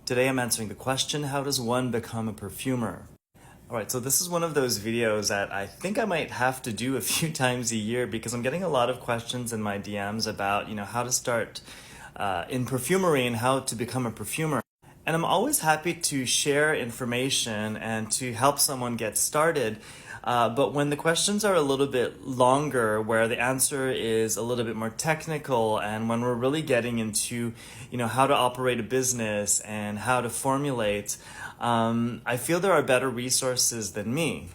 Today I'm answering the question, how does one become a perfumer? Alright, so this is one of those videos that I think I might have to do a few times a year because I'm getting a lot of questions in my DMs about, how to start in perfumery and how to become a perfumer. And I'm always happy to share information and to help someone get started. But when the questions are a little bit longer, where the answer is a little bit more technical, and when we're really getting into, how to operate a business and how to formulate, I feel there are better resources than me.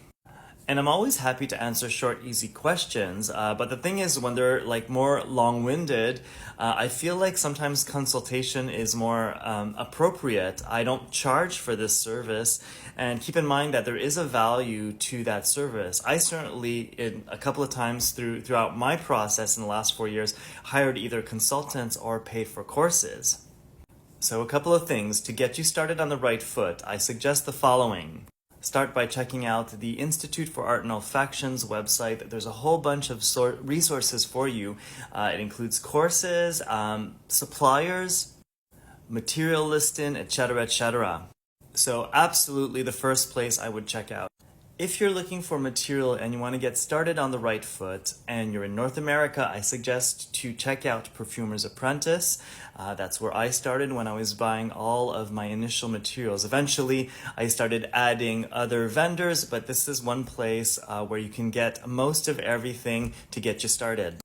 And I'm always happy to answer short, easy questions. But the thing is, when they're like more long-winded, I feel like sometimes consultation is more appropriate. I don't charge for this service. And keep in mind that there is a value to that service. I certainly, in a couple of times throughout my process in the last 4 years, hired either consultants or paid for courses. So a couple of things. To get you started on the right foot, I suggest the following. Start by checking out the Institute for Art and Olfaction's website. There's a whole bunch of resources for you. It includes courses, suppliers, material listing, etc., etc. So absolutely the first place I would check out. If you're looking for material and you want to get started on the right foot and you're in North America, I suggest to check out Perfumer's Apprentice. That's where I started when I was buying all of my initial materials. Eventually, I started adding other vendors, but this is one place where you can get most of everything to get you started.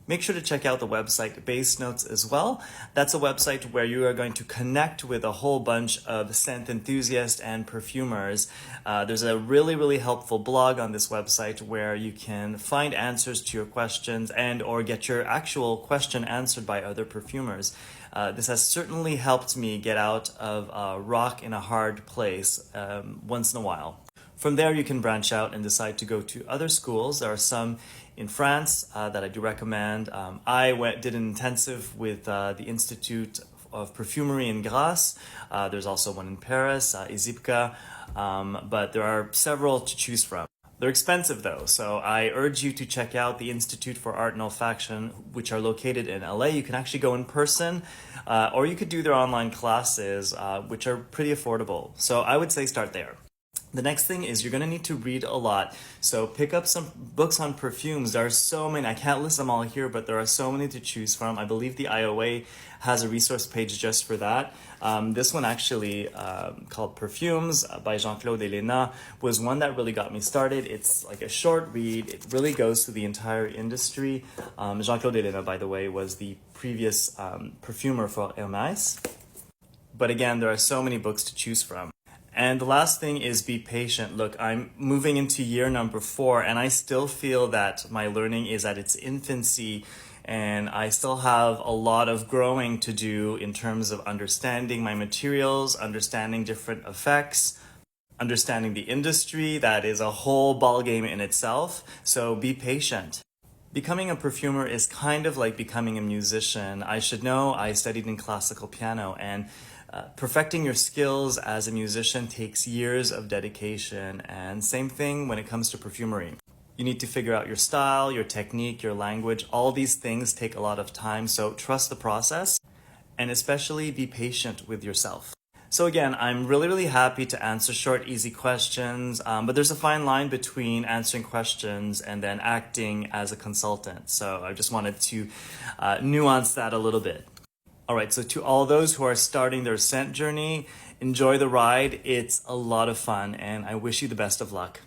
Make sure to check out the website Base Notes as well. That's a website where you are going to connect with a whole bunch of scent enthusiasts and perfumers. There's a really helpful blog on this website where you can find answers to your questions and or get your actual question answered by other perfumers. This has certainly helped me get out of a rock in a hard place once in a while. From there, you can branch out and decide to go to other schools. There are some in France that I do recommend. I did an intensive with the Institute of Perfumery in Grasse. There's also one in Paris, ISIPCA, but there are several to choose from. They're expensive though, so I urge you to check out the Institute for Art and Olfaction, which are located in LA. You can actually go in person, or you could do their online classes, which are pretty affordable. So I would say start there. The next thing is you're going to need to read a lot. So pick up some books on perfumes. There are so many. I can't list them all here, but there are so many to choose from. I believe the IOA has a resource page just for that. This one actually, called Perfumes by Jean-Claude Elena, was one that really got me started. It's like a short read. It really goes through the entire industry. Jean-Claude Elena, by the way, was the previous perfumer for Hermès. But again, there are so many books to choose from. And the last thing is be patient. Look, I'm moving into year number 4 and I still feel that my learning is at its infancy and I still have a lot of growing to do in terms of understanding my materials, understanding different effects, understanding the industry. That is a whole ballgame in itself. So be patient. Becoming a perfumer is kind of like becoming a musician. I should know I studied in classical piano and perfecting your skills as a musician takes years of dedication, and same thing when it comes to perfumery. You need to figure out your style, your technique, your language. All these things take a lot of time, so trust the process and especially be patient with yourself. So again, I'm really happy to answer short, easy questions, but there's a fine line between answering questions and then acting as a consultant. So I just wanted to nuance that a little bit. Alright, so to all those who are starting their scent journey, enjoy the ride. It's a lot of fun and I wish you the best of luck.